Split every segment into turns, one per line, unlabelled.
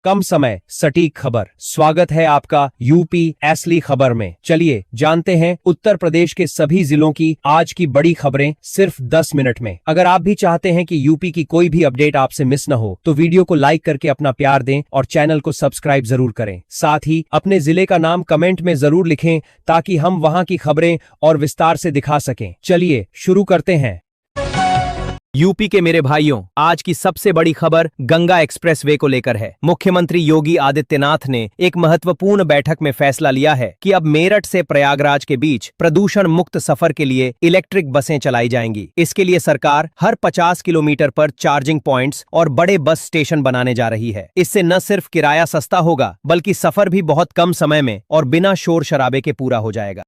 कम समय सटीक खबर। स्वागत है आपका यूपी असली खबर में। चलिए जानते हैं उत्तर प्रदेश के सभी जिलों की आज की बड़ी खबरें सिर्फ 10 मिनट में। अगर आप भी चाहते हैं कि यूपी की कोई भी अपडेट आपसे मिस न हो तो वीडियो को लाइक करके अपना प्यार दें और चैनल को सब्सक्राइब जरूर करें। साथ ही अपने जिले का नाम कमेंट में जरूर लिखें ताकि हम वहां की खबरें और विस्तार से दिखा सकें। चलिए शुरू करते हैं।
यूपी के मेरे भाइयों, आज की सबसे बड़ी खबर गंगा एक्सप्रेसवे को लेकर है। मुख्यमंत्री योगी आदित्यनाथ ने एक महत्वपूर्ण बैठक में फैसला लिया है कि अब मेरठ से प्रयागराज के बीच प्रदूषण मुक्त सफर के लिए इलेक्ट्रिक बसें चलाई जाएंगी। इसके लिए सरकार हर 50 किलोमीटर पर चार्जिंग पॉइंट्स और बड़े बस स्टेशन बनाने जा रही है। इससे न सिर्फ किराया सस्ता होगा बल्कि सफर भी बहुत कम समय में और बिना शोर शराबे के पूरा हो जाएगा।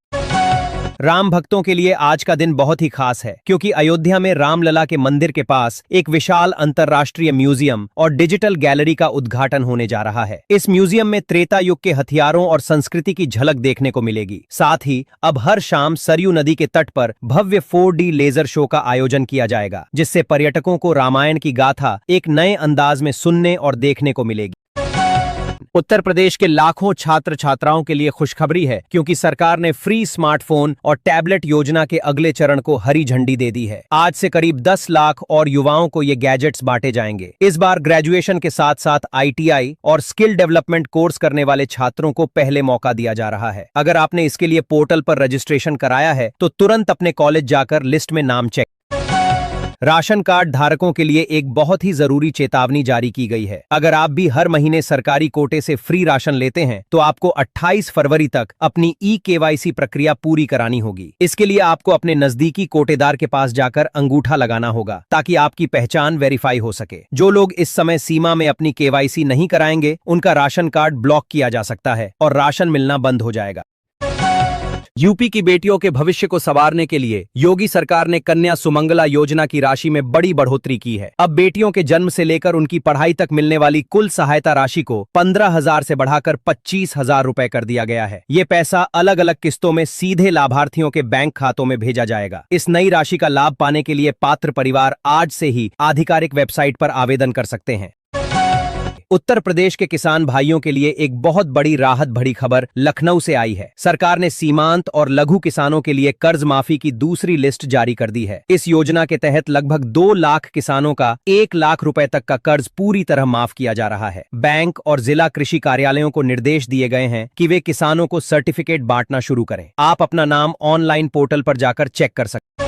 राम भक्तों के लिए आज का दिन बहुत ही खास है क्योंकि अयोध्या में रामलला के मंदिर के पास एक विशाल अंतर्राष्ट्रीय म्यूजियम और डिजिटल गैलरी का उद्घाटन होने जा रहा है। इस म्यूजियम में त्रेता युग के हथियारों और संस्कृति की झलक देखने को मिलेगी। साथ ही अब हर शाम सरयू नदी के तट पर भव्य 4D लेजर शो का आयोजन किया जाएगा, जिससे पर्यटकों को रामायण की गाथा एक नए अंदाज में सुनने और देखने को मिलेगी। उत्तर प्रदेश के लाखों छात्र छात्राओं के लिए खुशखबरी है क्योंकि सरकार ने फ्री स्मार्टफोन और टैबलेट योजना के अगले चरण को हरी झंडी दे दी है। आज से करीब 10 लाख और युवाओं को ये गैजेट्स बांटे जाएंगे। इस बार ग्रेजुएशन के साथ साथ ITI और स्किल डेवलपमेंट कोर्स करने वाले छात्रों को पहले मौका दिया जा रहा है। अगर आपने इसके लिए पोर्टल पर रजिस्ट्रेशन कराया है तो तुरंत अपने कॉलेज जाकर लिस्ट में नाम चेक। राशन कार्ड धारकों के लिए एक बहुत ही जरूरी चेतावनी जारी की गई है। अगर आप भी हर महीने सरकारी कोटे से फ्री राशन लेते हैं तो आपको 28 फरवरी तक अपनी KYC प्रक्रिया पूरी करानी होगी। इसके लिए आपको अपने नजदीकी कोटेदार के पास जाकर अंगूठा लगाना होगा ताकि आपकी पहचान वेरीफाई हो सके। जो लोग इस समय सीमा में अपनी KYC नहीं कराएंगे उनका राशन कार्ड ब्लॉक किया जा सकता है और राशन मिलना बंद हो जाएगा। यूपी की बेटियों के भविष्य को संवारने के लिए योगी सरकार ने कन्या सुमंगला योजना की राशि में बड़ी बढ़ोतरी की है। अब बेटियों के जन्म से लेकर उनकी पढ़ाई तक मिलने वाली कुल सहायता राशि को 15,000 से बढ़ाकर 25,000 रुपए कर दिया गया है। ये पैसा अलग अलग किस्तों में सीधे लाभार्थियों के बैंक खातों में भेजा जाएगा। इस नई राशि का लाभ पाने के लिए पात्र परिवार आज से ही आधिकारिक वेबसाइट पर आवेदन कर सकते हैं। उत्तर प्रदेश के किसान भाइयों के लिए एक बहुत बड़ी राहत भरी खबर लखनऊ से आई है। सरकार ने सीमांत और लघु किसानों के लिए कर्ज माफी की दूसरी लिस्ट जारी कर दी है। इस योजना के तहत लगभग 2 लाख किसानों का 1 लाख रुपए तक का कर्ज पूरी तरह माफ किया जा रहा है। बैंक और जिला कृषि कार्यालयों को निर्देश दिए गए हैं कि वे किसानों को सर्टिफिकेट बांटना शुरू करें। आप अपना नाम ऑनलाइन पोर्टल पर जाकर चेक कर सकते हैं।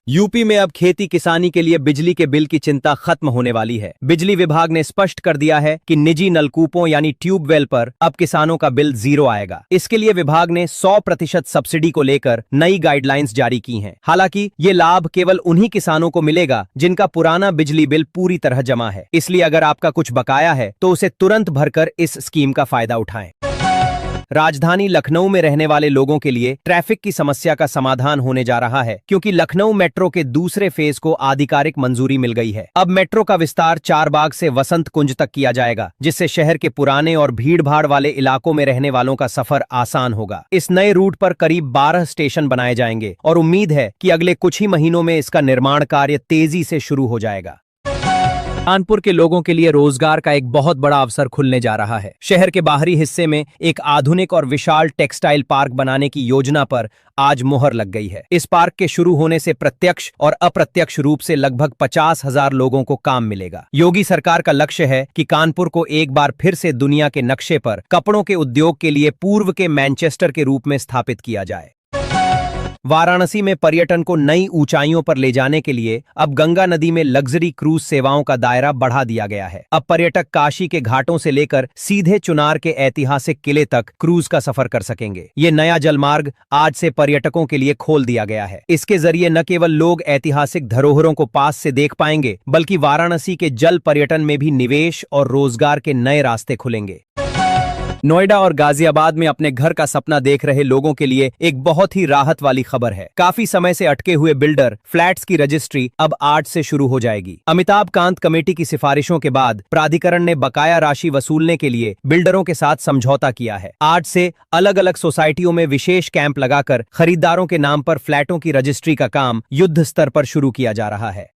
यूपी में अब खेती किसानी के लिए बिजली के बिल की चिंता खत्म होने वाली है। बिजली विभाग ने स्पष्ट कर दिया है कि निजी नलकूपों यानी ट्यूबवेल पर अब किसानों का बिल 0 आएगा। इसके लिए विभाग ने 100% सब्सिडी को लेकर नई गाइडलाइंस जारी की हैं। हालांकि ये लाभ केवल उन्हीं किसानों को मिलेगा जिनका पुराना बिजली बिल पूरी तरह जमा है। इसलिए अगर आपका कुछ बकाया है तो उसे तुरंत भरकर इस स्कीम का फायदा उठाएं। राजधानी लखनऊ में रहने वाले लोगों के लिए ट्रैफिक की समस्या का समाधान होने जा रहा है क्योंकि लखनऊ मेट्रो के दूसरे फेज को आधिकारिक मंजूरी मिल गई है। अब मेट्रो का विस्तार चारबाग से वसंत कुंज तक किया जाएगा, जिससे शहर के पुराने और भीड़भाड़ वाले इलाकों में रहने वालों का सफर आसान होगा। इस नए रूट पर करीब 12 स्टेशन बनाए जाएंगे और उम्मीद है कि अगले कुछ ही महीनों में इसका निर्माण कार्य तेजी से शुरू हो जाएगा। कानपुर के लोगों के लिए रोजगार का एक बहुत बड़ा अवसर खुलने जा रहा है। शहर के बाहरी हिस्से में एक आधुनिक और विशाल टेक्सटाइल पार्क बनाने की योजना पर आज मुहर लग गई है। इस पार्क के शुरू होने से प्रत्यक्ष और अप्रत्यक्ष रूप से लगभग 50,000 लोगों को काम मिलेगा। योगी सरकार का लक्ष्य है कि कानपुर को एक बार फिर से दुनिया के नक्शे पर कपड़ों के उद्योग के लिए पूर्व के मैनचेस्टर के रूप में स्थापित किया जाए। वाराणसी में पर्यटन को नई ऊंचाइयों पर ले जाने के लिए अब गंगा नदी में लग्जरी क्रूज सेवाओं का दायरा बढ़ा दिया गया है। अब पर्यटक काशी के घाटों से लेकर सीधे चुनार के ऐतिहासिक किले तक क्रूज का सफर कर सकेंगे। ये नया जलमार्ग आज से पर्यटकों के लिए खोल दिया गया है। इसके जरिए न केवल लोग ऐतिहासिक धरोहरों को पास से देख पाएंगे बल्कि वाराणसी के जल पर्यटन में भी निवेश और रोजगार के नए रास्ते खुलेंगे। नोएडा और गाजियाबाद में अपने घर का सपना देख रहे लोगों के लिए एक बहुत ही राहत वाली खबर है। काफी समय से अटके हुए बिल्डर फ्लैट्स की रजिस्ट्री अब आज से शुरू हो जाएगी। अमिताभ कांत कमेटी की सिफारिशों के बाद प्राधिकरण ने बकाया राशि वसूलने के लिए बिल्डरों के साथ समझौता किया है। आज से अलग अलग सोसाइटियों में विशेष कैंप लगाकर खरीदारों के नाम पर फ्लैटों की रजिस्ट्री का काम युद्ध स्तर पर शुरू किया जा रहा है।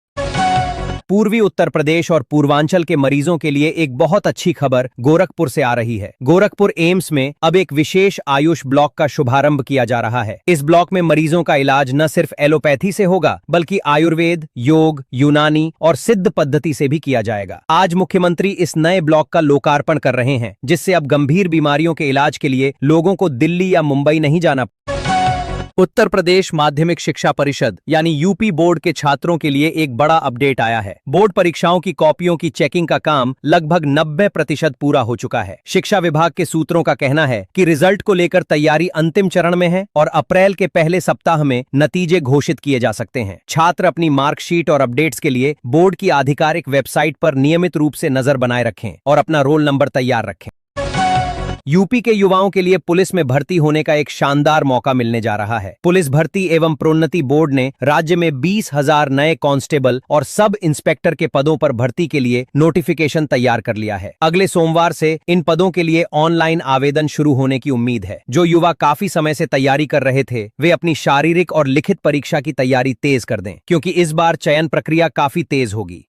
पूर्वी उत्तर प्रदेश और पूर्वांचल के मरीजों के लिए एक बहुत अच्छी खबर गोरखपुर से आ रही है। गोरखपुर एम्स में अब एक विशेष आयुष ब्लॉक का शुभारंभ किया जा रहा है। इस ब्लॉक में मरीजों का इलाज न सिर्फ एलोपैथी से होगा बल्कि आयुर्वेद, योग, यूनानी और सिद्ध पद्धति से भी किया जाएगा। आज मुख्यमंत्री इस नए ब्लॉक का लोकार्पण कर रहे हैं, जिससे अब गंभीर बीमारियों के इलाज के लिए लोगों को दिल्ली या मुंबई नहीं जाना। उत्तर प्रदेश माध्यमिक शिक्षा परिषद यानी यूपी बोर्ड के छात्रों के लिए एक बड़ा अपडेट आया है। बोर्ड परीक्षाओं की कॉपियों की चेकिंग का काम लगभग 90% पूरा हो चुका है। शिक्षा विभाग के सूत्रों का कहना है कि रिजल्ट को लेकर तैयारी अंतिम चरण में है और अप्रैल के पहले सप्ताह में नतीजे घोषित किए जा सकते हैं। छात्र अपनी मार्कशीट और अपडेट्स के लिए बोर्ड की आधिकारिक वेबसाइट पर नियमित रूप से नजर बनाए रखें और अपना रोल नंबर तैयार रखें। यूपी के युवाओं के लिए पुलिस में भर्ती होने का एक शानदार मौका मिलने जा रहा है। पुलिस भर्ती एवं प्रोन्नति बोर्ड ने राज्य में 20,000 नए कांस्टेबल और सब इंस्पेक्टर के पदों पर भर्ती के लिए नोटिफिकेशन तैयार कर लिया है। अगले सोमवार से इन पदों के लिए ऑनलाइन आवेदन शुरू होने की उम्मीद है। जो युवा काफी समय से तैयारी कर रहे थे, वे अपनी शारीरिक और लिखित परीक्षा की तैयारी तेज कर दें, क्योंकि इस बार चयन प्रक्रिया काफी तेज होगी।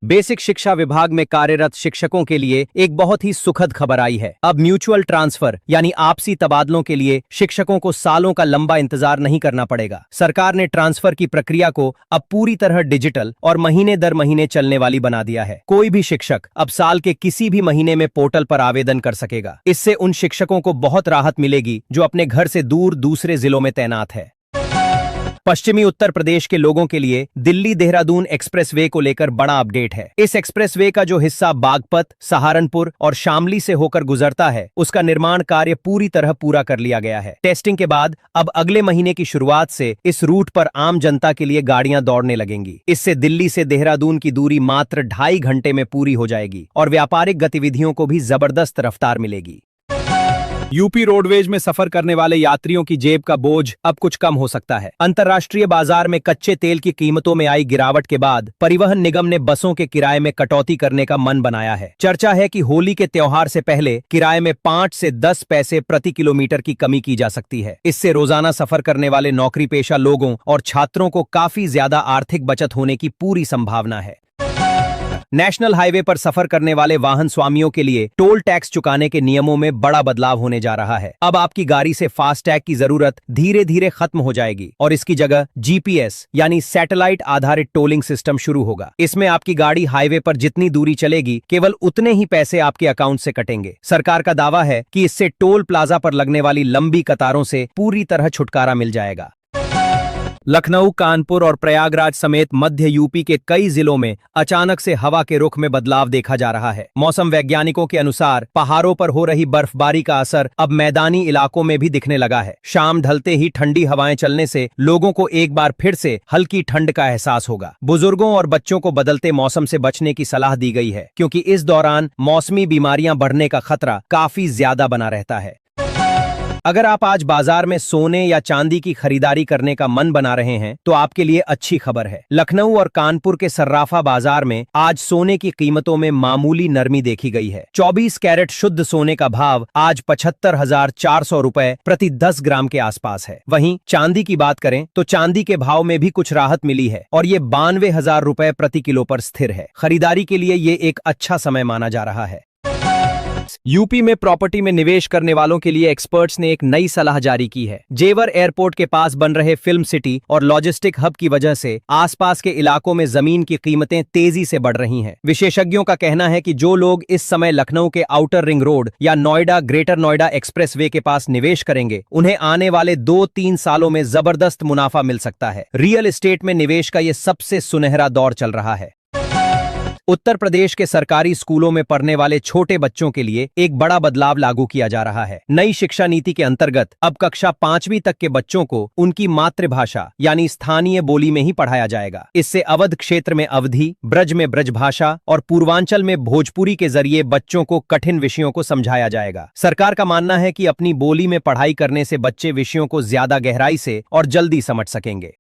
बेसिक शिक्षा विभाग में कार्यरत शिक्षकों के लिए एक बहुत ही सुखद खबर आई है। अब म्यूचुअल ट्रांसफर यानी आपसी तबादलों के लिए शिक्षकों को सालों का लंबा इंतजार नहीं करना पड़ेगा। सरकार ने ट्रांसफर की प्रक्रिया को अब पूरी तरह डिजिटल और महीने दर महीने चलने वाली बना दिया है। कोई भी शिक्षक अब साल के किसी भी महीने में पोर्टल पर आवेदन कर सकेगा। इससे उन शिक्षकों को बहुत राहत मिलेगी जो अपने घर से दूर दूसरे जिलों में तैनात है। पश्चिमी उत्तर प्रदेश के लोगों के लिए दिल्ली देहरादून एक्सप्रेसवे को लेकर बड़ा अपडेट है। इस एक्सप्रेसवे का जो हिस्सा बागपत, सहारनपुर और शामली से होकर गुजरता है, उसका निर्माण कार्य पूरी तरह पूरा कर लिया गया है। टेस्टिंग के बाद अब अगले महीने की शुरुआत से इस रूट पर आम जनता के लिए गाड़ियां दौड़ने लगेंगी। इससे दिल्ली से देहरादून की दूरी मात्र 2.5 घंटे में पूरी हो जाएगी और व्यापारिक गतिविधियों को भी जबरदस्त रफ्तार मिलेगी। यूपी रोडवेज में सफर करने वाले यात्रियों की जेब का बोझ अब कुछ कम हो सकता है। अंतर्राष्ट्रीय बाजार में कच्चे तेल की कीमतों में आई गिरावट के बाद परिवहन निगम ने बसों के किराए में कटौती करने का मन बनाया है। चर्चा है कि होली के त्योहार से पहले किराए में 5 से 10 पैसे प्रति किलोमीटर की कमी की जा सकती है। इससे रोजाना सफर करने वाले नौकरी पेशा लोगों और छात्रों को काफी ज्यादा आर्थिक बचत होने की पूरी संभावना है। नेशनल हाईवे पर सफर करने वाले वाहन स्वामियों के लिए टोल टैक्स चुकाने के नियमों में बड़ा बदलाव होने जा रहा है। अब आपकी गाड़ी से फास्टैग की जरूरत धीरे धीरे खत्म हो जाएगी और इसकी जगह जीपीएस यानी सैटेलाइट आधारित टोलिंग सिस्टम शुरू होगा। इसमें आपकी गाड़ी हाईवे पर जितनी दूरी चलेगी, केवल उतने ही पैसे आपके अकाउंट से कटेंगे। सरकार का दावा है कि इससे टोल प्लाजा पर लगने वाली लंबी कतारों से पूरी तरह छुटकारा मिल जाएगा। लखनऊ, कानपुर और प्रयागराज समेत मध्य यूपी के कई जिलों में अचानक से हवा के रुख में बदलाव देखा जा रहा है। मौसम वैज्ञानिकों के अनुसार पहाड़ों पर हो रही बर्फबारी का असर अब मैदानी इलाकों में भी दिखने लगा है। शाम ढलते ही ठंडी हवाएं चलने से लोगों को एक बार फिर से हल्की ठंड का एहसास होगा। बुजुर्गों और बच्चों को बदलते मौसम से बचने की सलाह दी गई है, क्योंकि इस दौरान मौसमी बीमारियां बढ़ने का खतरा काफी ज्यादा बना रहता है। अगर आप आज बाजार में सोने या चांदी की खरीदारी करने का मन बना रहे हैं, तो आपके लिए अच्छी खबर है। लखनऊ और कानपुर के सर्राफा बाजार में आज सोने की कीमतों में मामूली नरमी देखी गई है। 24 कैरेट शुद्ध सोने का भाव आज 75,400 रुपए प्रति 10 ग्राम के आसपास है। वहीं चांदी की बात करें तो चांदी के भाव में भी कुछ राहत मिली है और ये 92,000 रुपए प्रति किलो पर स्थिर है। खरीदारी के लिए ये एक अच्छा समय माना जा रहा है। यूपी में प्रॉपर्टी में निवेश करने वालों के लिए एक्सपर्ट्स ने एक नई सलाह जारी की है। जेवर एयरपोर्ट के पास बन रहे फिल्म सिटी और लॉजिस्टिक हब की वजह से आसपास के इलाकों में जमीन की कीमतें तेजी से बढ़ रही हैं। विशेषज्ञों का कहना है कि जो लोग इस समय लखनऊ के आउटर रिंग रोड या नोएडा ग्रेटर नोएडा एक्सप्रेसवे के पास निवेश करेंगे, उन्हें आने वाले 2-3 सालों में जबरदस्त मुनाफा मिल सकता है। रियल एस्टेट में निवेश का यह सबसे सुनहरा दौर चल रहा है। उत्तर प्रदेश के सरकारी स्कूलों में पढ़ने वाले छोटे बच्चों के लिए एक बड़ा बदलाव लागू किया जा रहा है। नई शिक्षा नीति के अंतर्गत अब कक्षा 5वीं तक के बच्चों को उनकी मातृभाषा यानी स्थानीय बोली में ही पढ़ाया जाएगा। इससे अवध क्षेत्र में अवधी, ब्रज में ब्रजभाषा और पूर्वांचल में भोजपुरी के जरिए बच्चों को कठिन विषयों को समझाया जाएगा। सरकार का मानना है कि अपनी बोली में पढ़ाई करने से बच्चे विषयों को ज्यादा गहराई से और जल्दी समझ सकेंगे।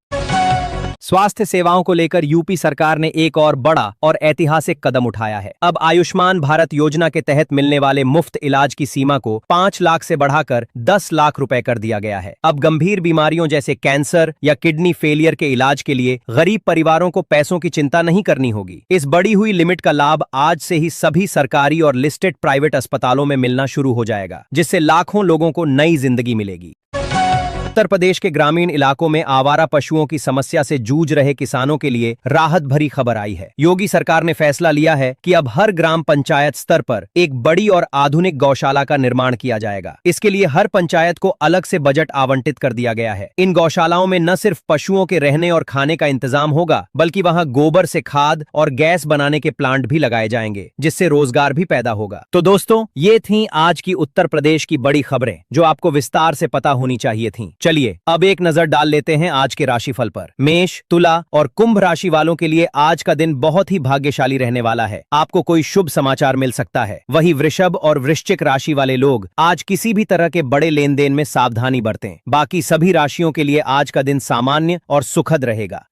स्वास्थ्य सेवाओं को लेकर यूपी सरकार ने एक और बड़ा और ऐतिहासिक कदम उठाया है। अब आयुष्मान भारत योजना के तहत मिलने वाले मुफ्त इलाज की सीमा को 5 लाख से बढ़ाकर 10 लाख रुपए कर दिया गया है। अब गंभीर बीमारियों जैसे कैंसर या किडनी फेलियर के इलाज के लिए गरीब परिवारों को पैसों की चिंता नहीं करनी होगी। इस बढ़ी हुई लिमिट का लाभ आज से ही सभी सरकारी और लिस्टेड प्राइवेट अस्पतालों में मिलना शुरू हो जाएगा, जिससे लाखों लोगों को नई जिंदगी मिलेगी। उत्तर प्रदेश के ग्रामीण इलाकों में आवारा पशुओं की समस्या से जूझ रहे किसानों के लिए राहत भरी खबर आई है। योगी सरकार ने फैसला लिया है कि अब हर ग्राम पंचायत स्तर पर एक बड़ी और आधुनिक गौशाला का निर्माण किया जाएगा। इसके लिए हर पंचायत को अलग से बजट आवंटित कर दिया गया है। इन गौशालाओं में न सिर्फ पशुओं के रहने और खाने का इंतजाम होगा, बल्कि वहां गोबर से खाद और गैस बनाने के प्लांट भी लगाए जाएंगे, जिससे रोजगार भी पैदा होगा। तो दोस्तों, ये थी आज की उत्तर प्रदेश की बड़ी खबरें जो आपको विस्तार से पता होनी चाहिए थी। चलिए अब एक नजर डाल लेते हैं आज के राशिफल पर। मेष, तुला और कुंभ राशि वालों के लिए आज का दिन बहुत ही भाग्यशाली रहने वाला है। आपको कोई शुभ समाचार मिल सकता है। वहीं वृषभ और वृश्चिक राशि वाले लोग आज किसी भी तरह के बड़े लेन देन में सावधानी बरतें। बाकी सभी राशियों के लिए आज का दिन सामान्य और सुखद रहेगा।